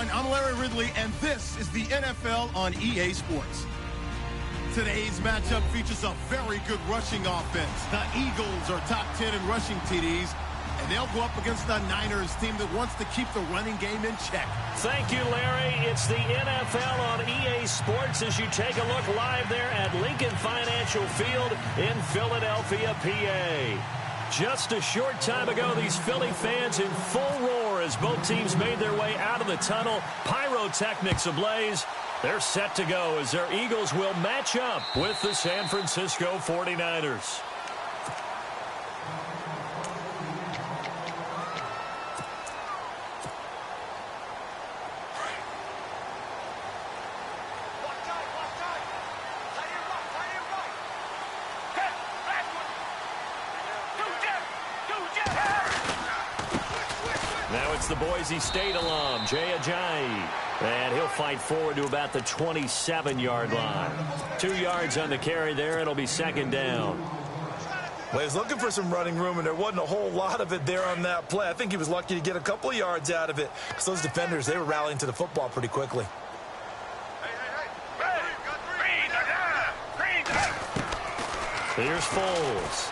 everyone. I'm Larry Ridley, and this is the NFL on EA Sports. Today's matchup features a very good rushing offense. The Eagles are top 10 in rushing TDs, and they'll go up against the Niners team that wants to keep the running game in check. Thank you, Larry. It's the NFL on EA Sports as you take a look live there at Lincoln Financial Field in Philadelphia, PA. Just a short time ago, these Philly fans in full roar as both teams made their way out of the tunnel. Pyrotechnics ablaze. They're set to go as their Eagles will match up with the San Francisco 49ers. Now it's the Boise State alum, Jay Ajayi. And he'll fight forward to about the 27-yard line. 2 yards on the carry there. It'll be second down. Well, he was looking for some running room, and there wasn't a whole lot of it there on that play. I think he was lucky to get a couple of yards out of it because those defenders, they were rallying to the football pretty quickly. Here's Foles.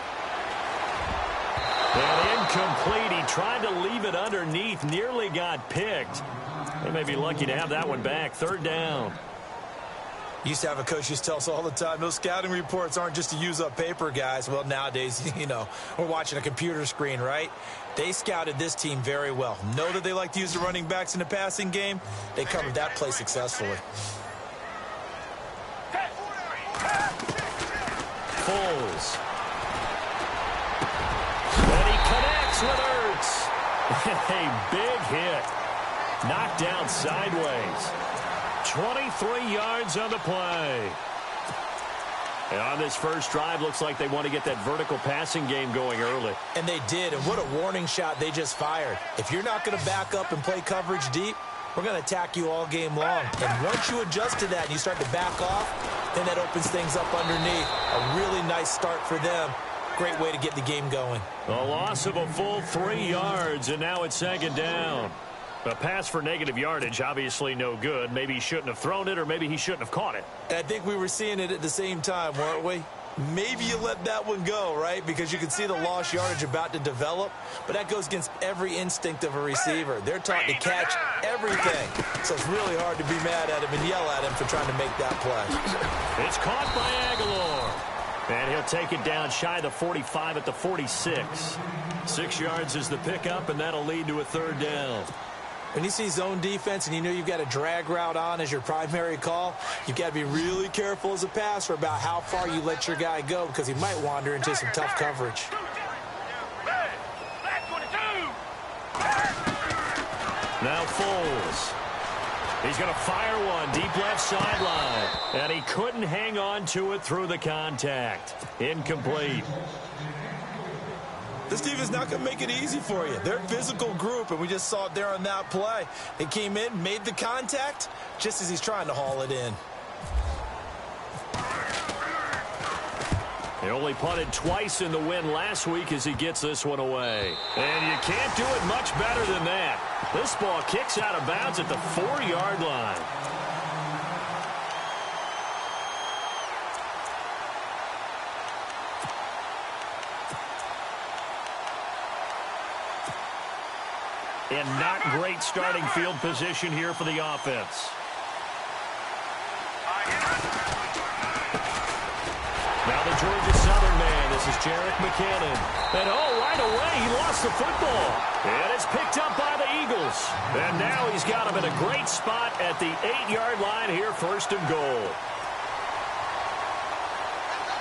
And incomplete. He tried to leave it underneath. Nearly got picked. They may be lucky to have that one back. Third down. Used to have a coach used to tell us all the time, those scouting reports aren't just to use up paper, guys. Well, nowadays, you know, we're watching a computer screen, right? They scouted this team very well. Know that they like to use the running backs in the passing game. They covered that play successfully. Foles. And he connects with Ertz. A big hit. Knocked down sideways. 23 yards on the play. And on this first drive, looks like they want to get that vertical passing game going early. And they did, and what a warning shot they just fired. If you're not going to back up and play coverage deep, we're going to attack you all game long. And once you adjust to that and you start to back off, then that opens things up underneath. A really nice start for them. Great way to get the game going. A loss of a full 3 yards, and now it's second down. A pass for negative yardage, obviously no good. Maybe he shouldn't have thrown it, or maybe he shouldn't have caught it. I think we were seeing it at the same time, weren't we? Maybe you let that one go, right? Because you can see the lost yardage about to develop. But that goes against every instinct of a receiver. They're taught to catch everything. So it's really hard to be mad at him and yell at him for trying to make that play. It's caught by Aguilar. And he'll take it down shy of the 45 at the 46. 6 yards is the pickup, and that'll lead to a third down. When you see zone defense and you know you've got a drag route on as your primary call, you've got to be really careful as a passer about how far you let your guy go because he might wander into some tough coverage. Now Foles. He's going to fire one deep left sideline. And he couldn't hang on to it through the contact. Incomplete. This team is not going to make it easy for you. They're a physical group, and we just saw it there on that play. They came in, made the contact, just as he's trying to haul it in. He only punted twice in the win last week as he gets this one away. And you can't do it much better than that. This ball kicks out of bounds at the 4-yard line. And not great starting field position here for the offense. Now the Georgia Southern man. This is Jerick McKinnon. And right away he lost the football. And it's picked up by the Eagles. And now he's got him in a great spot at the 8-yard line here, first and goal.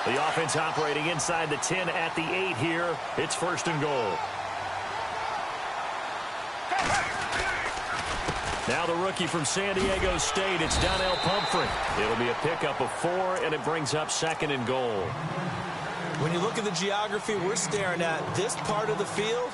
The offense operating inside the 10 at the 8 here. It's first and goal. Now the rookie from San Diego State, it's Donnell Pumphrey. It'll be a pickup of 4, and it brings up second and goal. When you look at the geography we're staring at, this part of the field,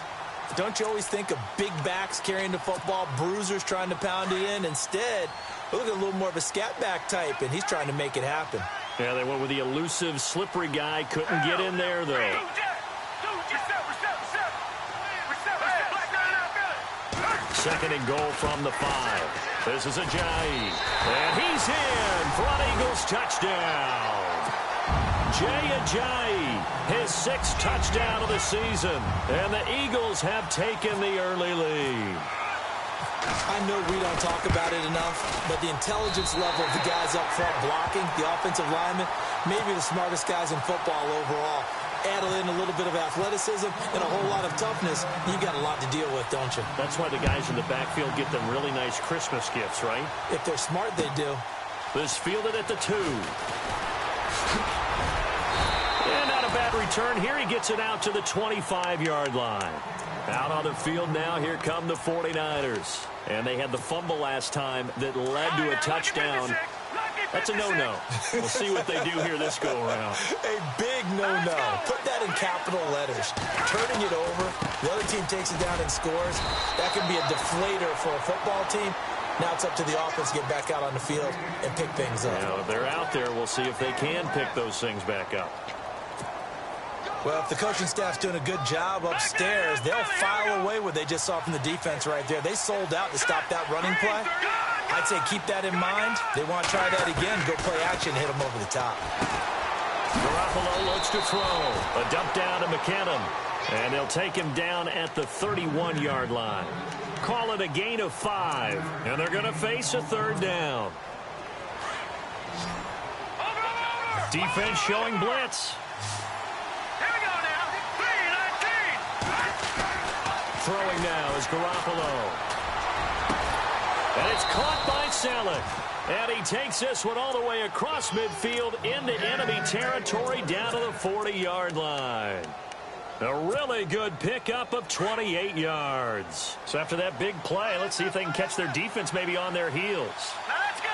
don't you always think of big backs carrying the football, bruisers trying to pound it in? Instead, we're looking at a little more of a scat back type, and he's trying to make it happen. Yeah, they went with the elusive, slippery guy. Couldn't get in there, though. Second and goal from the 5. This is Ajayi. And he's in for an Eagles touchdown. Jay Ajayi, his 6th touchdown of the season. And the Eagles have taken the early lead. I know we don't talk about it enough, but the intelligence level of the guys up front blocking, the offensive linemen, maybe the smartest guys in football overall. Add in a little bit of athleticism and a whole lot of toughness, you got a lot to deal with, don't you? That's why the guys in the backfield get them really nice Christmas gifts, right? If they're smart, they do. This fielded at the 2. And not a bad return here. He gets it out to the 25-yard line. Out on the field now, here come the 49ers. And they had the fumble last time that led to a touchdown. That's a no-no. We'll see what they do here this go-around. A big no-no. Put that in capital letters. Turning it over, the other team takes it down and scores. That can be a deflator for a football team. Now it's up to the offense to get back out on the field and pick things up. Now, if they're out there, we'll see if they can pick those things back up. Well, if the coaching staff's doing a good job upstairs, they'll file away what they just saw from the defense right there. They sold out to stop that running play. I'd say keep that in mind. They want to try that again, go play action, hit them over the top. Garoppolo looks to throw. A dump down to McKinnon. And they'll take him down at the 31-yard line. Call it a gain of 5. And they're going to face a 3rd down. Defense showing blitz. Throwing now is Garoppolo. And it's caught by Selleck. And he takes this one all the way across midfield into enemy territory down to the 40-yard line. A really good pickup of 28 yards. So after that big play, let's see if they can catch their defense maybe on their heels. Let's go.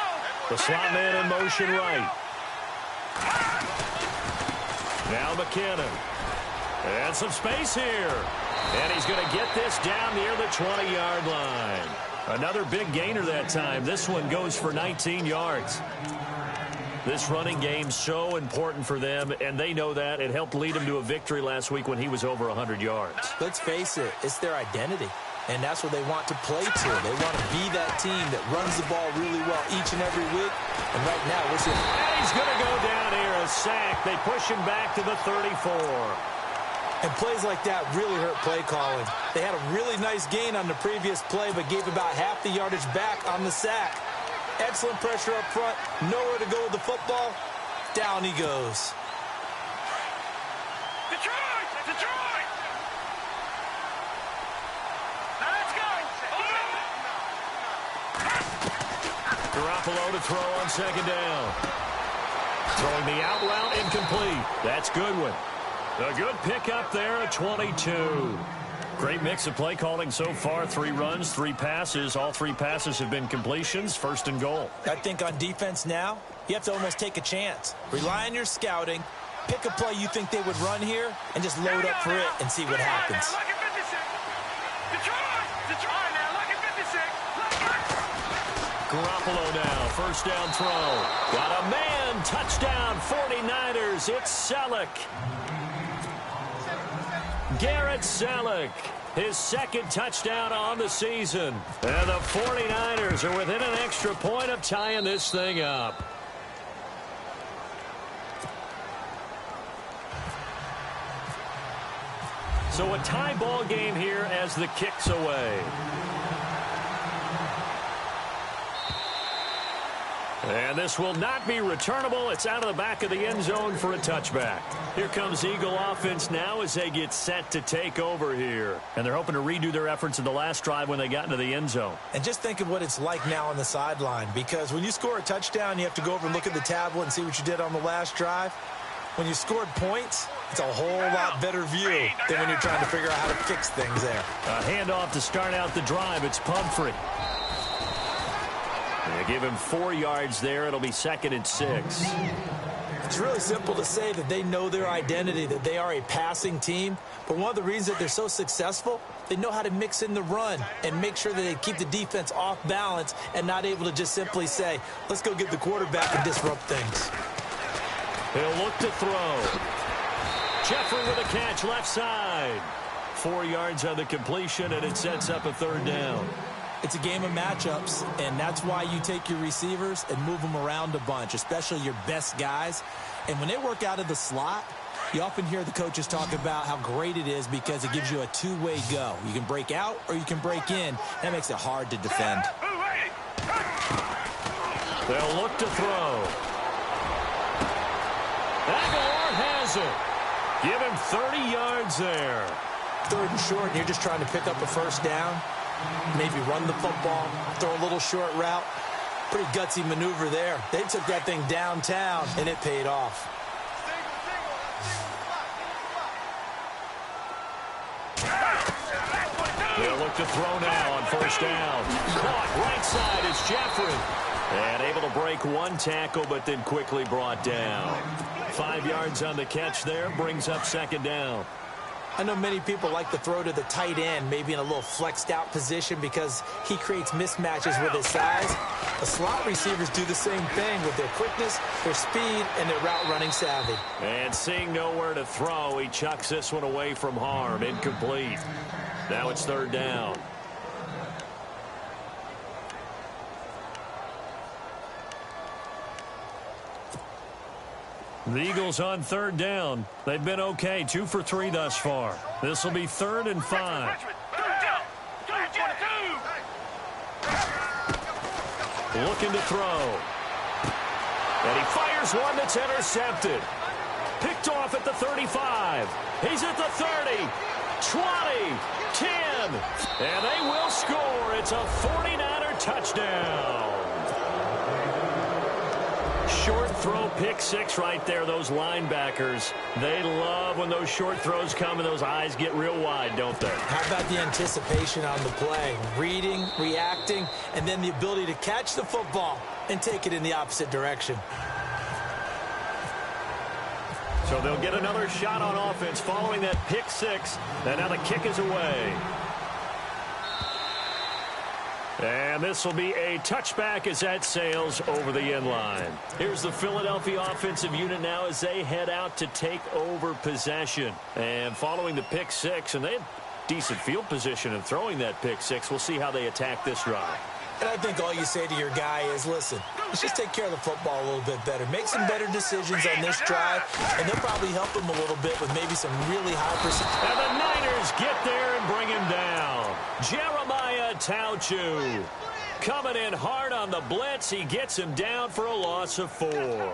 The slot man in motion right. Now McKinnon. And some space here. And he's going to get this down near the 20-yard line. Another big gainer that time. This one goes for 19 yards. This running game's so important for them, and they know that. It helped lead them to a victory last week when he was over 100 yards. Let's face it, it's their identity, and that's what they want to play to. They want to be that team that runs the ball really well each and every week, and right now we're seeing... And he's going to go down here, a sack. They push him back to the 34. And plays like that really hurt play calling. They had a really nice gain on the previous play, but gave about half the yardage back on the sack. Excellent pressure up front. Nowhere to go with the football. Down he goes. Detroit! Detroit! Now let's go! Garoppolo to throw on 2nd down. Throwing the out route incomplete. That's Goodwin. A good pickup there at 22. Great mix of play calling so far. 3 runs, 3 passes. All 3 passes have been completions. 1st and goal. I think on defense now, you have to almost take a chance. Rely on your scouting. Pick a play you think they would run here and just load up for it and see what happens. Garoppolo now, 1st down throw. Got a man, touchdown, 49ers. It's Selleck. Garrett Selleck, his 2nd touchdown on the season. And the 49ers are within an extra point of tying this thing up. So a tie ball game here as the kick's away. And this will not be returnable. It's out of the back of the end zone for a touchback. Here comes Eagle offense now as they get set to take over here. And they're hoping to redo their efforts in the last drive when they got into the end zone. And just think of what it's like now on the sideline, because when you score a touchdown, you have to go over and look at the tablet and see what you did on the last drive. When you scored points, it's a whole lot better view than when you're trying to figure out how to fix things there. A handoff to start out the drive. It's Pumphrey. They give him 4 yards there. It'll be 2nd and 6. It's really simple to say that they know their identity, that they are a passing team. But one of the reasons that they're so successful, they know how to mix in the run and make sure that they keep the defense off balance and not able to just simply say, let's go get the quarterback and disrupt things. He'll look to throw. Jeffrey with a catch left side. 4 yards on the completion, and it sets up a 3rd down. It's a game of matchups, and that's why you take your receivers and move them around a bunch, especially your best guys. And when they work out of the slot, you often hear the coaches talk about how great it is because it gives you a two-way go. You can break out or you can break in. That makes it hard to defend. They'll look to throw. Aguilar has it. Give him 30 yards there. 3rd and short, and you're just trying to pick up a first down. Maybe run the football, throw a little short route. Pretty gutsy maneuver there. They took that thing downtown, and it paid off. They'll look to throw now on first down. Caught right side is Jeffrey. And able to break one tackle, but then quickly brought down. 5 yards on the catch there, brings up 2nd down. I know many people like to throw to the tight end, maybe in a little flexed out position because he creates mismatches with his size. The slot receivers do the same thing with their quickness, their speed, and their route running savvy. And seeing nowhere to throw, he chucks this one away from harm. Incomplete. Now it's 3rd down. The Eagles on 3rd down. They've been okay, 2 for 3 thus far. This will be 3rd and 5. Looking to throw. And he fires one that's intercepted. Picked off at the 35. He's at the 30, 20, 10. And they will score. It's a 49er touchdown. Short throw, pick 6 right there. Those linebackers, they love when those short throws come and those eyes get real wide, don't they? How about the anticipation on the play? Reading, reacting, and then the ability to catch the football and take it in the opposite direction. So they'll get another shot on offense following that pick 6. And now the kick is away. And this will be a touchback as that sails over the end line. Here's the Philadelphia offensive unit now as they head out to take over possession. And following the pick 6, and they had decent field position in throwing that pick 6. We'll see how they attack this drive. And I think all you say to your guy is, listen, let's just take care of the football a little bit better. Make some better decisions on this drive, and they'll probably help him a little bit with maybe some really high percentage. And the Niners get there and bring him down. Jeremiah Tauchu coming in hard on the blitz. He gets him down for a loss of 4.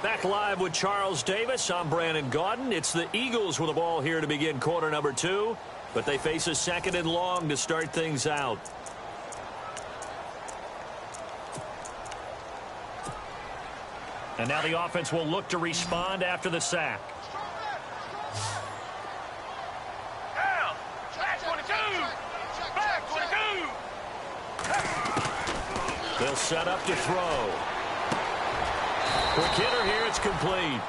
Back live with Charles Davis. I'm Brandon Gaudin. It's the Eagles with the ball here to begin quarter number 2. But they face a 2nd and long to start things out. And now the offense will look to respond after the sack. Down. Back 22. Back 22. They'll set up to throw. Quick hitter here. It's complete.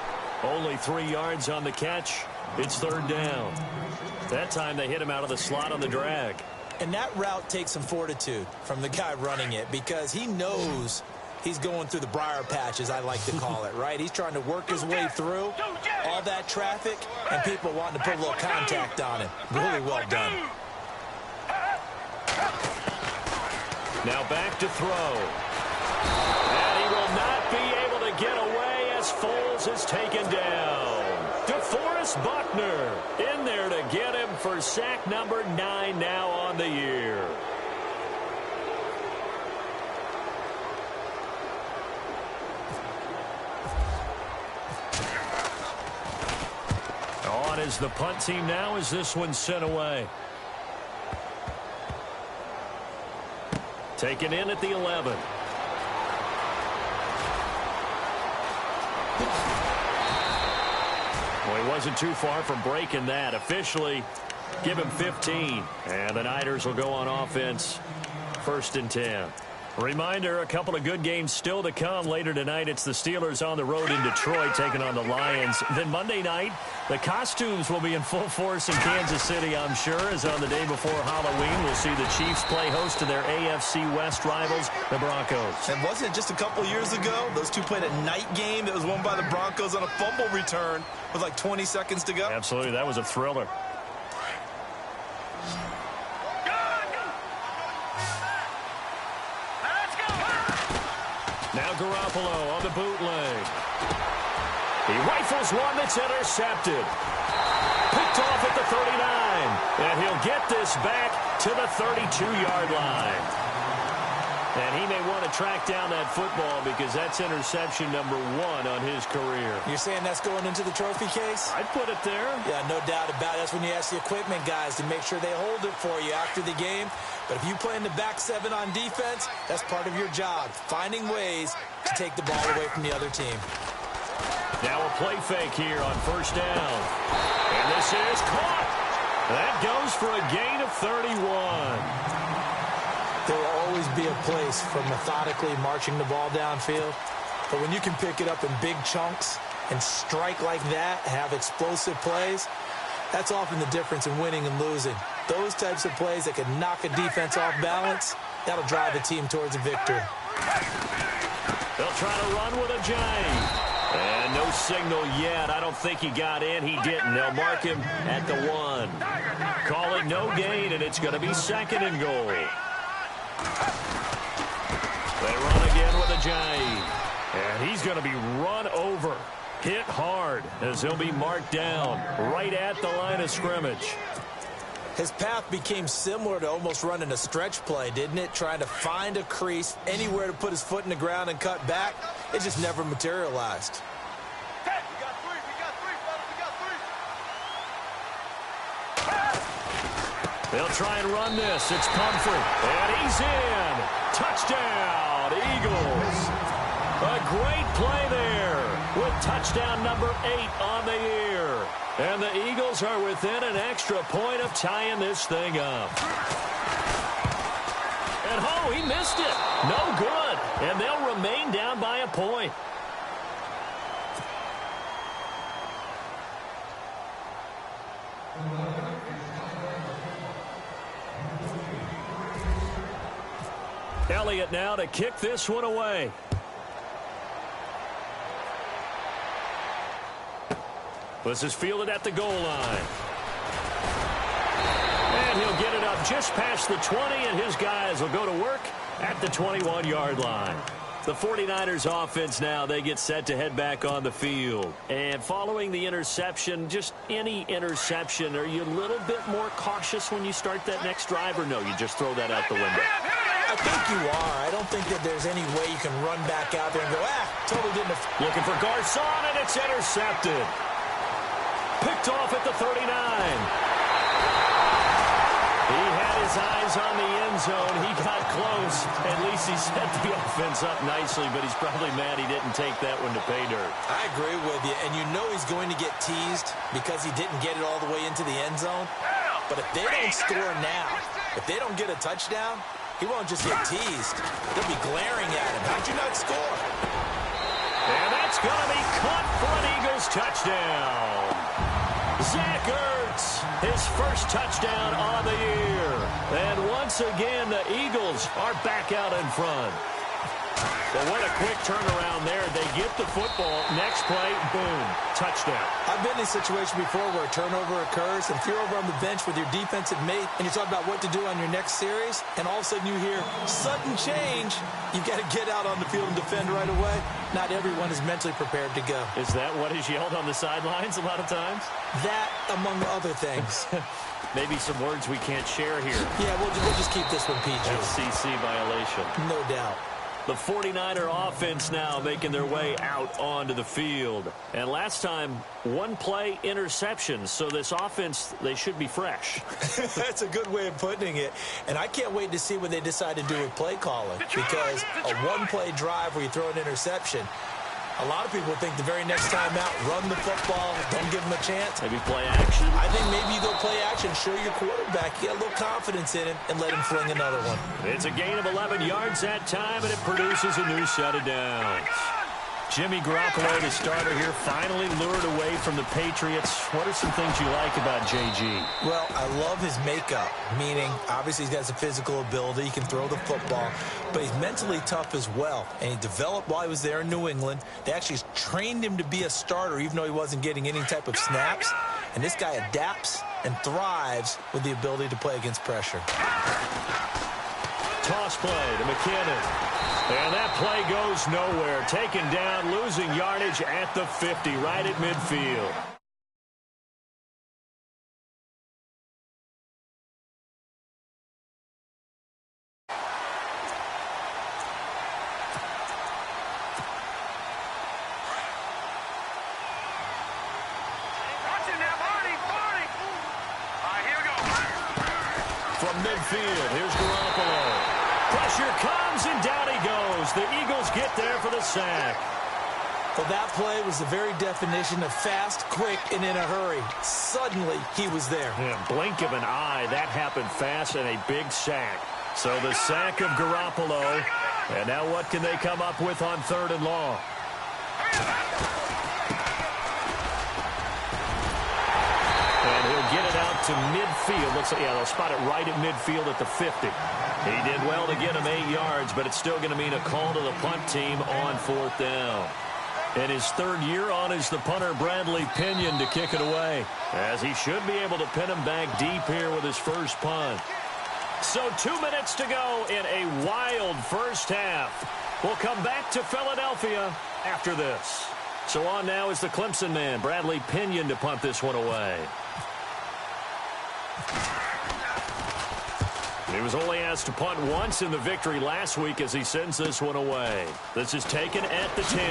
Only 3 yards on the catch. It's 3rd down. That time they hit him out of the slot on the drag. And that route takes some fortitude from the guy running it because he knows he's going through the briar patch, as I like to call it, right? He's trying to work his way through all that traffic and people wanting to put a little contact on him. Really well done. Now back to throw. And he will not be able to get away as Foles is taken down. DeForest Buckner in there to get him for sack number 9 now on the year. On is the punt team now as this one's sent away. Taken in at the 11. Well, he wasn't too far from breaking that. Officially, give him 15. And the Niners will go on offense. 1st and 10. Reminder, a couple of good games still to come later tonight. It's the Steelers on the road in Detroit taking on the Lions. Then Monday night, the costumes will be in full force in Kansas City, I'm sure, as on the day before Halloween, we'll see the Chiefs play host to their AFC West rivals, the Broncos. And wasn't it just a couple years ago, those two played a night game that was won by the Broncos on a fumble return with like 20 seconds to go? Absolutely, that was a thriller. Now Garoppolo on the bootleg. He rifles one that's intercepted. Picked off at the 39. And he'll get this back to the 32-yard line. And he may want to track down that football because that's interception number 1 on his career. You're saying that's going into the trophy case? I'd put it there. Yeah, no doubt about it. That's when you ask the equipment guys to make sure they hold it for you after the game. But if you play in the back 7 on defense, that's part of your job, finding ways to take the ball away from the other team. Now a play fake here on first down. And this is caught. That goes for a gain of 31. There will always be a place for methodically marching the ball downfield. But when you can pick it up in big chunks and strike like that, have explosive plays, that's often the difference in winning and losing. Those types of plays that can knock a defense off balance, that'll drive a team towards a victory. They'll try to run with a giant. And no signal yet. I don't think he got in. He didn't. They'll mark him at the 1. Call it no gain, and it's going to be 2nd and goal. They run again with a giant. And he's going to be run over. Hit hard as he'll be marked down right at the line of scrimmage. His path became similar to almost running a stretch play, didn't it? Trying to find a crease, anywhere to put his foot in the ground and cut back. It just never materialized. They'll try and run this. It's Pumphrey. And he's in. Touchdown, Eagles. A great play there with touchdown number 8 on the year. And the Eagles are within an extra point of tying this thing up. And, oh, he missed it. No good. And they'll remain down by a point. Elliott now to kick this one away. This is fielded at the goal line. And he'll get it up just past the 20, and his guys will go to work at the 21-yard line. The 49ers offense now, they get set to head back on the field. And following the interception, just any interception, are you a little bit more cautious when you start that next drive, or no, you just throw that out the window? I think you are. I don't think that there's any way you can run back out there and go, totally didn't. Looking for Garcon, and it's intercepted. Picked off at the 39. He had his eyes on the end zone. He got close. At least he set the offense up nicely, but he's probably mad he didn't take that one to pay dirt. I agree with you, and you know he's going to get teased because he didn't get it all the way into the end zone. But if they don't score now, if they don't get a touchdown, he won't just get teased. They'll be glaring at him. How'd you not score? And that's going to be caught for an Eagles touchdown. Zach Ertz, his first touchdown on the year. And once again, the Eagles are back out in front. Well, what a quick turnaround there. They get the football. Next play, boom, touchdown. I've been in a situation before where a turnover occurs, and if you're over on the bench with your defensive mate, and you're talking about what to do on your next series, and all of a sudden you hear sudden change, you've got to get out on the field and defend right away. Not everyone is mentally prepared to go. Is that what is yelled on the sidelines a lot of times? That, among other things. Maybe some words we can't share here. Yeah, we'll just keep this one PG. FCC violation. No doubt. The 49er offense now making their way out onto the field. And last time, one play interception. So this offense, they should be fresh. That's a good way of putting it. And I can't wait to see what they decide to do with play calling. Because a one-play drive where you throw an interception, A lot of people think the very next time out, run the football, don't give him a chance. Maybe play action. I think maybe you go play action, show your quarterback, get a little confidence in him, and let him fling another one. It's a gain of 11 yards that time, and it produces a new set of downs. Jimmy Garoppolo, the starter here, finally lured away from the Patriots. What are some things you like about JG? Well, I love his makeup, meaning obviously he's got some physical ability. He can throw the football, but he's mentally tough as well. And he developed while he was there in New England. They actually trained him to be a starter, even though he wasn't getting any type of snaps. And this guy adapts and thrives with the ability to play against pressure. Toss play to McKinnon. And that play goes nowhere. Taken down, losing yardage at the 50, right at midfield. From midfield, here's Garoppolo. Pressure comes, and down he goes. The Eagles get there for the sack. Well, that play was the very definition of fast, quick, and in a hurry. Suddenly, he was there. Yeah, blink of an eye, that happened fast, and a big sack. So the sack of Garoppolo. And now what can they come up with on 3rd and long? And he'll get it out to midfield. Looks like, yeah, they'll spot it right at midfield at the 50. He did well to get him 8 yards, but it's still going to mean a call to the punt team on 4th down. In his 3rd year on is the punter Bradley Pinion to kick it away, as he should be able to pin him back deep here with his first punt. So 2 minutes to go in a wild first half. We'll come back to Philadelphia after this. So on now is the Clemson man, Bradley Pinion, to punt this one away. He was only asked to punt once in the victory last week as he sends this one away. This is taken at the 10.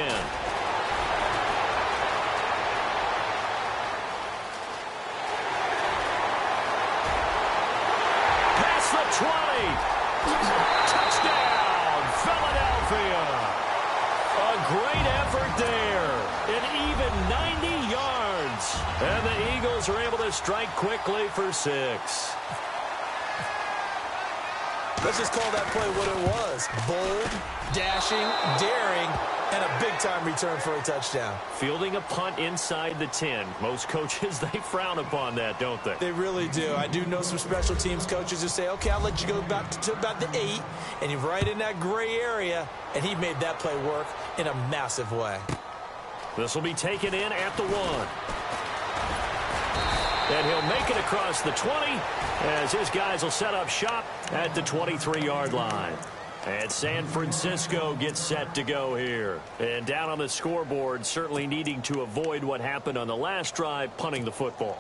Past the 20. Touchdown, Philadelphia. A great effort there. An even 90 yards. And the Eagles are able to strike quickly for 6. Let's just call that play what it was. Bold, dashing, daring, and a big-time return for a touchdown. Fielding a punt inside the 10. Most coaches, they frown upon that, don't they? They really do. I do know some special teams coaches who say, okay, I'll let you go back to about the 8, and you're right in that gray area, and he made that play work in a massive way. This will be taken in at the 1. And he'll make it across the 20 as his guys will set up shop at the 23-yard line. And San Francisco gets set to go here. And down on the scoreboard, certainly needing to avoid what happened on the last drive, punting the football.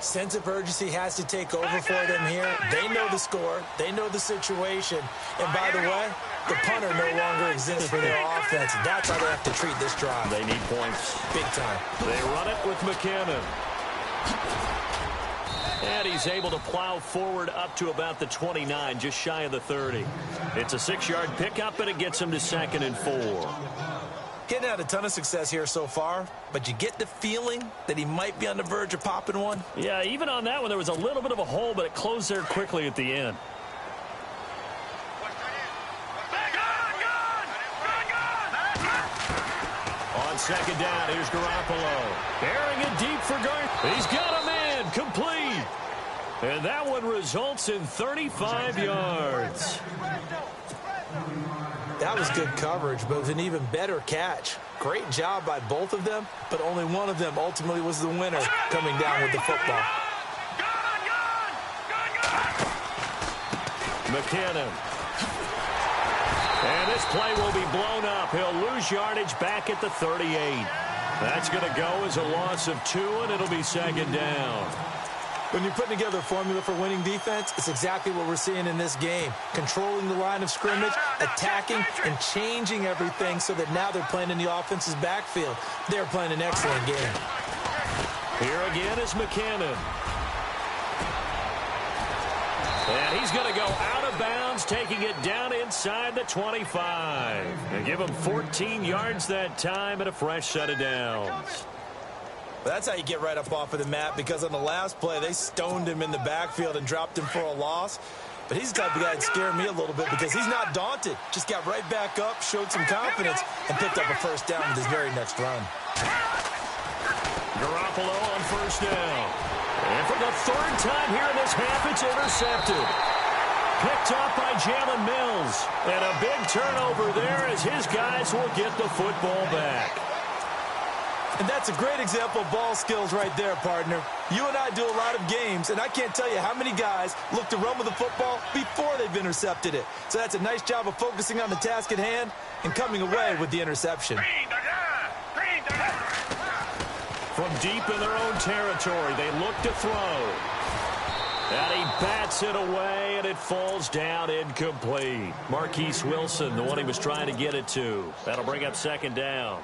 Sense of urgency has to take over for them here. They know the score. They know the situation. And by the way, the punter no longer exists for their offense. That's how they have to treat this drive. They need points. Big time. They run it with McKinnon. And he's able to plow forward up to about the 29, just shy of the 30. It's a 6-yard pickup, and it gets him to 2nd and 4. Getting out a ton of success here so far, but you get the feeling that he might be on the verge of popping one. Yeah, even on that one, there was a little bit of a hole, but it closed there quickly at the end. On 2nd down, here's Garoppolo. Airing it deep for Garth. He's got a man, complete. And that one results in 35 yards. That was good coverage, but it was an even better catch. Great job by both of them, but only one of them ultimately was the winner coming down with the football. McKinnon. And this play will be blown up. He'll lose yardage back at the 38. That's going to go as a loss of 2, and it'll be 2nd down. When you're putting together a formula for winning defense, it's exactly what we're seeing in this game. Controlling the line of scrimmage, attacking, and changing everything so that now they're playing in the offense's backfield. They're playing an excellent game. Here again is McKinnon. And he's going to go out of bounds downs, taking it down inside the 25. And give him 14 yards that time and a fresh set of downs. That's how you get right up off of the mat, because on the last play, they stoned him in the backfield and dropped him for a loss. But he's the type of guy that scared me a little bit because he's not daunted. Just got right back up, showed some confidence, and picked up a first down with his very next run. Garoppolo on first down. And for the third time here in this half, it's intercepted. Picked up by Jalen Mills. And a big turnover there as his guys will get the football back. And that's a great example of ball skills right there, partner. You and I do a lot of games, and I can't tell you how many guys look to run with the football before they've intercepted it. So that's a nice job of focusing on the task at hand and coming away with the interception. From deep in their own territory, they look to throw. And he bats it away, and it falls down incomplete. Marquise Wilson, the one he was trying to get it to. That'll bring up second down.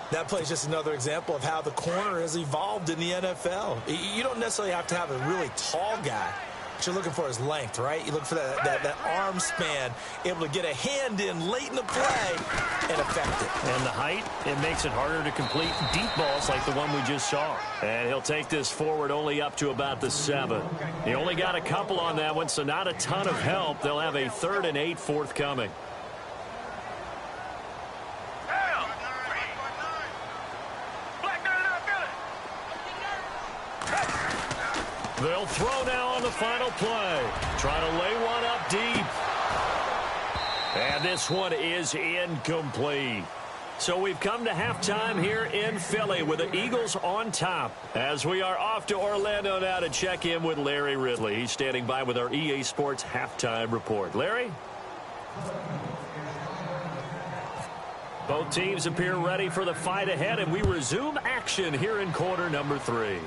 That play is just another example of how the corner has evolved in the NFL. You don't necessarily have to have a really tall guy. What you're looking for is length, right? You look for that arm span, able to get a hand in late in the play and affect it. And the height, it makes it harder to complete deep balls like the one we just saw. And he'll take this forward only up to about the 7. He only got a couple on that one, so not a ton of help. They'll have a 3rd and 8 forthcoming. They'll throw now on the final play. Try to lay one up deep. And this one is incomplete. So we've come to halftime here in Philly with the Eagles on top. As we are off to Orlando now to check in with Larry Ridley. He's standing by with our EA Sports halftime report. Larry? Both teams appear ready for the fight ahead, and we resume action here in quarter number 3.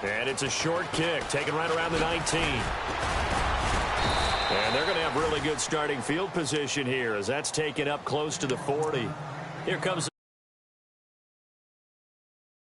And it's a short kick, taken right around the 19. And they're going to have really good starting field position here as that's taken up close to the 40. Here comes